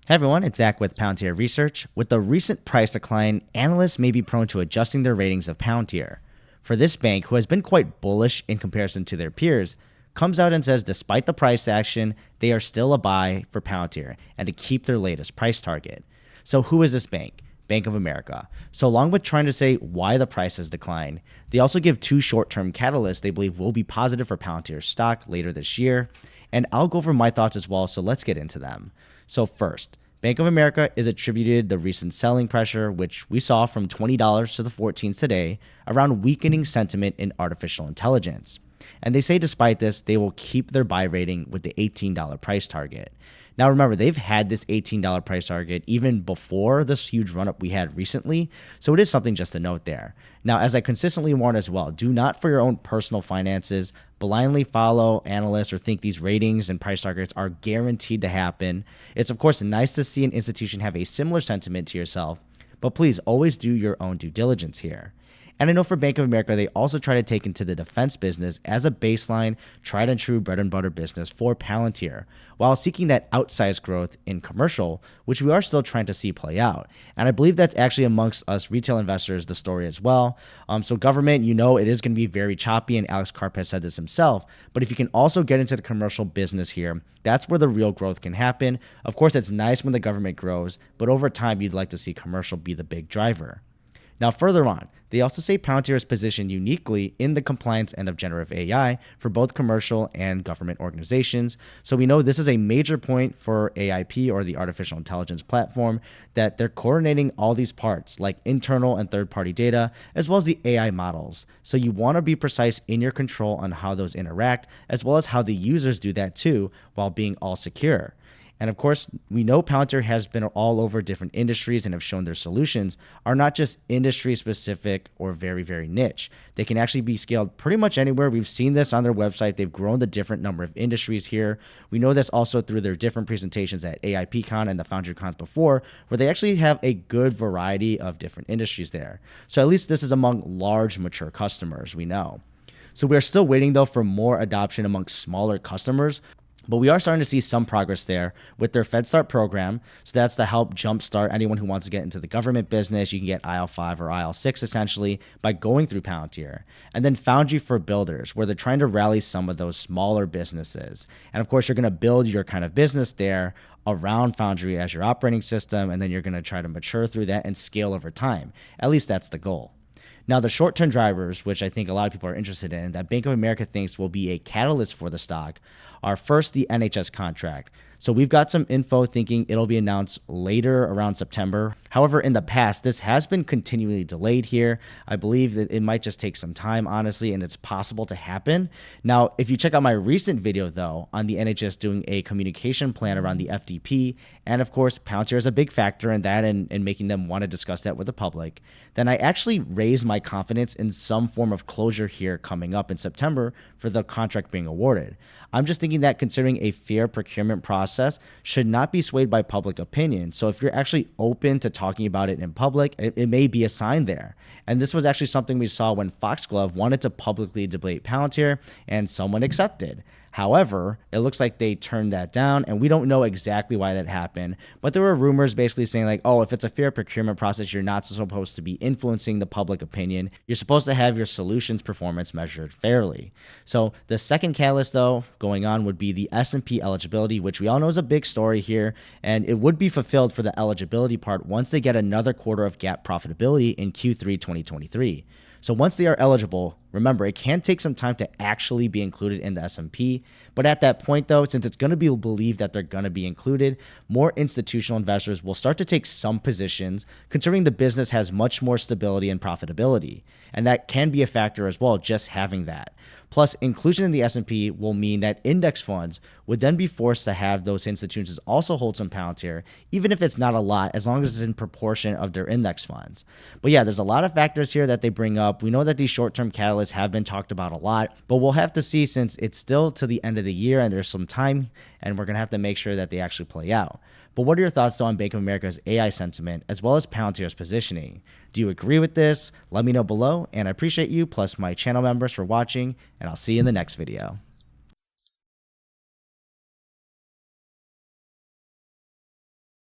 Hey everyone, it's Zach with Palantir Research. With the recent price decline, analysts may be prone to adjusting their ratings of Palantir. For this bank, who has been quite bullish in comparison to their peers, comes out and says despite the price action, they are still a buy for Palantir and to keep their latest price target. So who is this bank? Bank of America. So along with trying to say why the price has declined, they also give two short-term catalysts they believe will be positive for Palantir stock later this year. And I'll go over my thoughts as well, so let's get into them. So first, Bank of America is attributed the recent selling pressure, which we saw from $20 to the 14s today, around weakening sentiment in artificial intelligence. And they say despite this, they will keep their buy rating with the $18 price target. Now remember, they've had this $18 price target even before this huge run-up we had recently, so it is something just to note there. Now, as I consistently warn as well, do not for your own personal finances blindly follow analysts or think these ratings and price targets are guaranteed to happen. It's of course nice to see an institution have a similar sentiment to yourself, but please always do your own due diligence here. And I know for Bank of America, they also try to take into the defense business as a baseline, tried and true bread and butter business for Palantir, while seeking that outsized growth in commercial, which we are still trying to see play out. And I believe that's actually amongst us retail investors, the story as well. So government, it is going to be very choppy, and Alex Karp has said this himself. But if you can also get into the commercial business here, that's where the real growth can happen. Of course, it's nice when the government grows, but over time, you'd like to see commercial be the big driver. Now, further on, they also say Palantir is positioned uniquely in the compliance end of generative AI for both commercial and government organizations. So we know this is a major point for AIP, or the artificial intelligence platform, that they're coordinating all these parts like internal and third-party data, as well as the AI models. So you want to be precise in your control on how those interact, as well as how the users do that too, while being all secure. And of course, we know Palantir has been all over different industries and have shown their solutions are not just industry specific or very, very niche. They can actually be scaled pretty much anywhere. We've seen this on their website. They've grown the different number of industries here. We know this also through their different presentations at AIPCon and the FoundryCons before, where they actually have a good variety of different industries there. So at least this is among large, mature customers, we know. So we are still waiting though for more adoption amongst smaller customers. But we are starting to see some progress there with their FedStart program. So that's to help jumpstart anyone who wants to get into the government business. You can get IL5 or IL6 essentially by going through Palantir. And then Foundry for Builders, where they're trying to rally some of those smaller businesses. And of course, you're going to build your kind of business there around Foundry as your operating system. And then you're going to try to mature through that and scale over time. At least that's the goal. Now, the short-term drivers, which I think a lot of people are interested in, that Bank of America thinks will be a catalyst for the stock, are first the NHS contract. So we've got some info thinking it'll be announced later around September. However, in the past, this has been continually delayed here. I believe that it might just take some time, honestly, and it's possible to happen. Now, if you check out my recent video, though, on the NHS doing a communication plan around the FDP, and of course, Palantir is a big factor in that and making them want to discuss that with the public, then I actually raised my confidence in some form of closure here coming up in September for the contract being awarded. I'm just thinking that considering a fair procurement process should not be swayed by public opinion. So if you're actually open to talking about it in public, it may be a sign there. And this was actually something we saw when Foxglove wanted to publicly debate Palantir and someone accepted. However, it looks like they turned that down, and we don't know exactly why that happened. But there were rumors basically saying like, oh, if it's a fair procurement process, you're not supposed to be influencing the public opinion. You're supposed to have your solutions performance measured fairly. So the second catalyst, though, going on would be the S&P eligibility, which we all know is a big story here. And it would be fulfilled for the eligibility part once they get another quarter of GAAP profitability in Q3 2023. So once they are eligible, remember, it can take some time to actually be included in the S&P. But at that point, though, since it's going to be believed that they're going to be included, more institutional investors will start to take some positions, considering the business has much more stability and profitability. And that can be a factor as well, just having that. Plus, inclusion in the S&P will mean that index funds would then be forced to have those institutions also hold some Palantir, even if it's not a lot, as long as it's in proportion of their index funds. But yeah, there's a lot of factors here that they bring up. We know that these short-term catalysts have been talked about a lot, but we'll have to see since it's still to the end of the year and there's some time, and we're going to have to make sure that they actually play out. But what are your thoughts though on Bank of America's AI sentiment as well as Palantir's positioning? Do you agree with this? Let me know below, and I appreciate you plus my channel members for watching, and I'll see you in the next video.